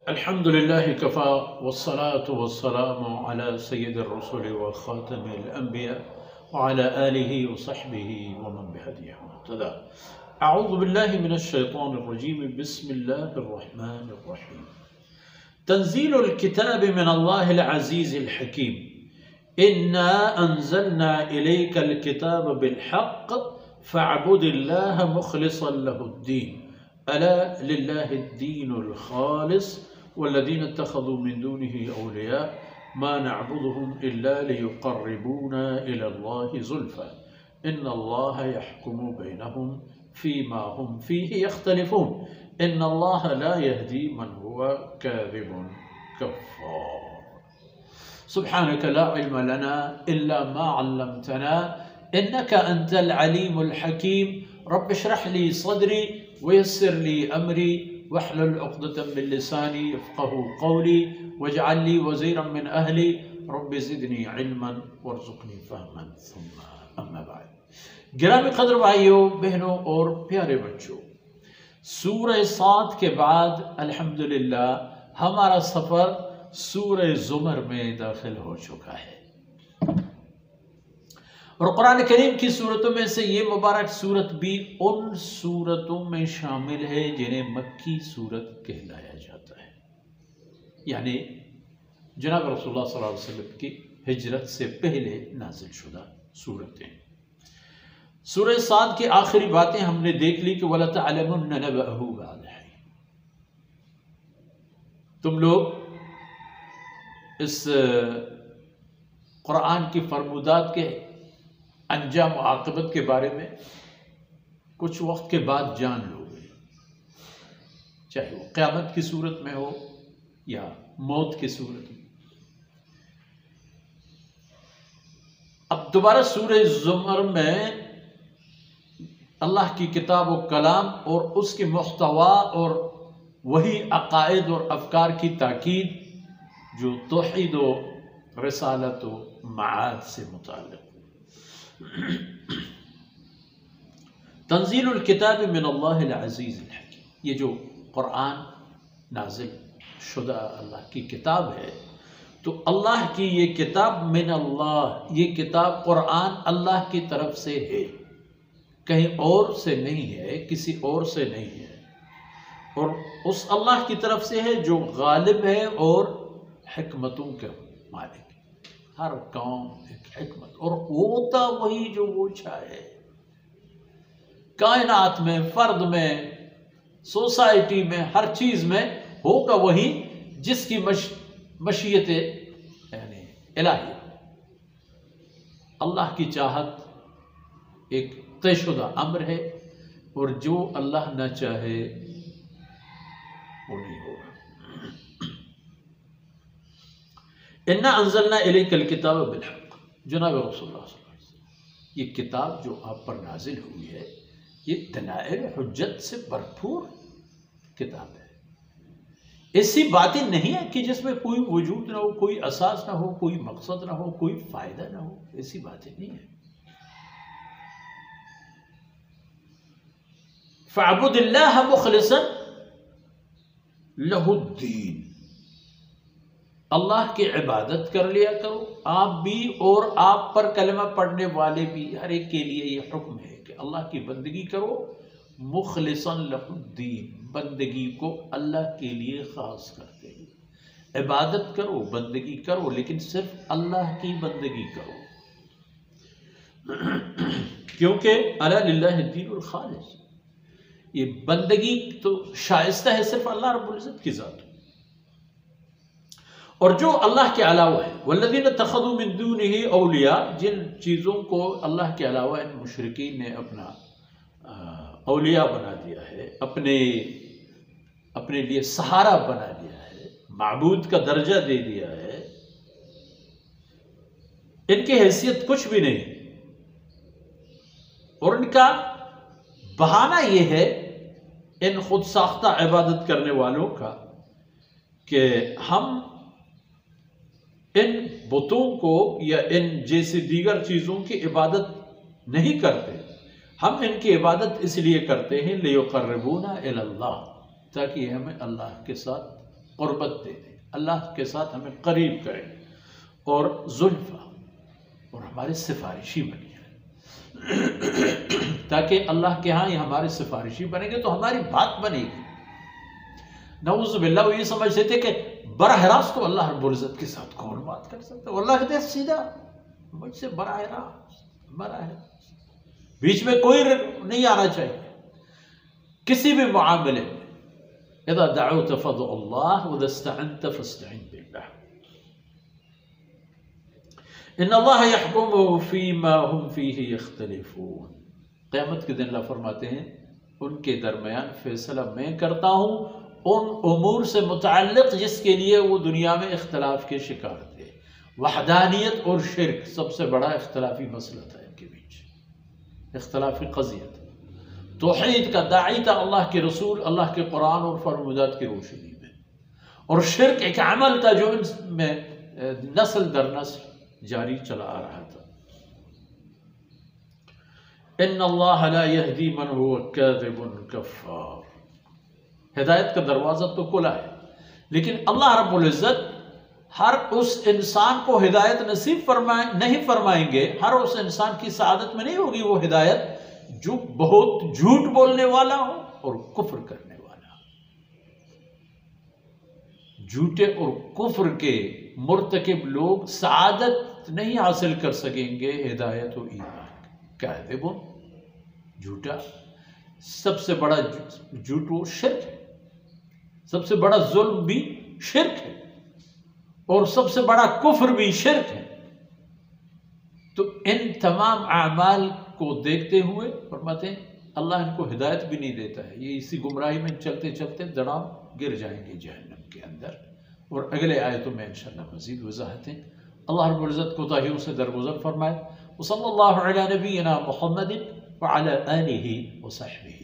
الحمد لله كفى والصلاة والسلام على سيد الرسل وخاتم الأنبياء وعلى آله وصحبه ومن بهديه مهتدى. أعوذ بالله من الشيطان الرجيم. بسم الله الرحمن الرحيم. تنزيل الكتاب من الله العزيز الحكيم. إنا أنزلنا إليك الكتاب بالحق فاعبد الله مخلصا له الدين ألا لله الدين الخالص والذين اتخذوا من دونه أولياء ما نعبدهم إلا ليقربونا إلى الله زلفى إن الله يحكم بينهم فيما هم فيه يختلفون إن الله لا يهدي من هو كاذب كفار. سبحانك لا علم لنا إلا ما علمتنا إنك أنت العليم الحكيم. رب اشرح لي صدري ويسر لي أمري واحلل عقدة من لساني يفقهوا قولي واجعل لي وزيرا من أهلي رب زدني علما وارزقني فهما. ثم أما بعد. گرامی قدر بھائیوں، بہنوں اور پیارے بچوں، سورہ صاد کے بعد الحمدللہ ہمارا سفر سورہ زمر میں داخل ہو چکا ہے، اور قرآن کریم کی صورتوں میں سے یہ مبارک صورت بھی ان صورتوں میں شامل ہے جنہیں مکی صورت کہلایا جاتا ہے، یعنی جناب رسول اللہ صلی اللہ علیہ وسلم کی ہجرت سے پہلے نازل شدہ صورتیں۔ سورہ صاد کی آخری باتیں ہم نے دیکھ لی کہ وَلَتَعْلَمُنَّ نَبَأَهُ بَعْدَ حِينٍ۔ تم لوگ اس قرآن کی فرمودات کے انجام و عاقبت کے بارے میں کچھ وقت کے بعد جان لو گے، چاہے وہ قیامت کی صورت میں ہو یا موت کی صورت میں۔ اب دوبارہ سورہ زمر میں اللہ کی کتاب و کلام اور اس کے محتوا اور وہی عقائد اور افکار کی تاکید جو توحید و رسالت و معاد سے متعلق۔ تنزیل الکتاب من اللہ العزیز الحکیم، یہ جو قرآن نازل شدہ اللہ کی کتاب ہے، تو اللہ کی یہ کتاب من اللہ، یہ کتاب قرآن اللہ کی طرف سے ہے، کہیں اور سے نہیں ہے، کسی اور سے نہیں ہے، اور اس اللہ کی طرف سے ہے جو غالب ہے اور حکمتوں کا مالک۔ ہر کام ایک حکمت، اور ہوتا وہی جو وہ چاہے، کائنات میں، فرد میں، سوسائٹی میں، ہر چیز میں ہوگا وہی جس کی مشیت یعنی الہی، اللہ کی چاہت ایک طے شدہ امر ہے، اور جو اللہ نہ چاہے وہ نہیں ہوگا۔ اِنَّا أَنزَلْنَا إِلَيْكَ الْكِتَابَ بِالْحَقِّ، جناب رسول اللہ صلی اللہ علیہ وسلم، یہ کتاب جو آپ پر نازل ہوئی ہے یہ دلائل حجت سے بھرپور کتاب ہے۔ ایسی باتیں نہیں ہیں کہ جس میں کوئی وجود نہ ہو، کوئی اساس نہ ہو، کوئی مقصد نہ ہو، کوئی فائدہ نہ ہو، ایسی باتیں نہیں ہیں۔ فَاعْبُدِ اللَّهَ مُخْلِصًا لَهُ الدِّينَ، اللہ کی عبادت کر لیا کرو، آپ بھی اور آپ پر کلمہ پڑھنے والے بھی، ہر ایک کے لیے یہ حکم ہے کہ اللہ کی بندگی کرو، مخلصاً لہ الدین، بندگی کو اللہ کے لیے خاص کرتے ہیں، عبادت کرو، بندگی کرو، لیکن صرف اللہ کی بندگی کرو، کیونکہ الا للہ الدین الخالص، یہ بندگی تو شائستہ ہے صرف اللہ رب العزت کی ذات، اور جو اللہ کے علاوہ ہے والذین اتخذوا من دونہ اولیاء، جن چیزوں کو اللہ کے علاوہ ان مشرکین نے اپنا اولیاء بنا دیا ہے، اپنے لیے سہارا بنا دیا ہے، معبود کا درجہ دے دیا ہے، ان کی حیثیت کچھ بھی نہیں، اور ان کا بہانہ یہ ہے ان خود ساختہ عبادت کرنے والوں کا کہ ہم ان بتوں کو یا ان جیسی دیگر چیزوں کی عبادت نہیں کرتے، ہم ان کی عبادت اس لیے کرتے ہیں لیقربونا الی اللہ، تاکہ یہ ہمیں اللہ کے ساتھ قربت دے دے، اللہ کے ساتھ ہمیں قریب کرے، اور زلفا، اور ہمارے سفارشی بنی تاکہ اللہ کے ہاں یہ ہمارے سفارشی بنیں گے تو ہماری بات بنے گی۔ نعوذ باللہ وہ یہ سمجھتے تھے کہ براہ راست تو اللہ رب العزت کے ساتھ کون بات کر سکتا ہے؟ اللہ کہتے ہیں سیدھا مجھ سے براہ راست، بیچ میں کوئی نہیں آنا چاہیے کسی بھی معاملے میں۔ اذا دعوت فادع اللہ واذا استعنت فاستعن باللہ، ان اللہ یحکم فیما هم فیہ یختلفون۔ قیامت کے دن اللہ فرماتے ہیں ان کے درمیان فیصلہ میں کرتا ہوں ان امور سے متعلق جس کے لیے وہ دنیا میں اختلاف کے شکار تھے۔ وحدانیت اور شرک سب سے بڑا اختلافی مسئلہ تھا ان کے بیچ، اختلافی قضیہ تھا۔ توحید کا داعی تھا اللہ کے رسول، اللہ کے قرآن اور فرمودات کی روشنی میں، اور شرک ایک عمل تھا جو ان میں نسل در نسل جاری چلا آ رہا تھا۔ ان اللہ لا یہدی من هو کاذب کفار، ہدایت کا دروازہ تو کھلا ہے، لیکن اللہ رب العزت ہر اس انسان کو ہدایت نصیب نہیں فرمائیں گے، ہر اس انسان کی سعادت میں نہیں ہوگی وہ ہدایت جو بہت جھوٹ بولنے والا ہو اور کفر کرنے والا۔ جھوٹے اور کفر کے مرتکب لوگ سعادت نہیں حاصل کر سکیں گے ہدایت و ایمان۔ کاذب، جھوٹا، سب سے بڑا جھوٹ وہ شرک ہے، سب سے بڑا ظلم بھی شرک ہے، اور سب سے بڑا کفر بھی شرک ہے۔ تو ان تمام اعمال کو دیکھتے ہوئے فرماتے ہیں اللہ ان کو ہدایت بھی نہیں دیتا ہے، یہ اسی گمراہی میں چلتے چلتے دڑام گر جائیں گے جہنم کے اندر۔ اور اگلے آیتوں میں انشاءاللہ مزید وضاحتیں۔ اللہ رب العزت کوتاہیوں سے درگزر فرمائے۔ وصلی اللہ علی نبینا محمد وعلی آلہ وصحبہ۔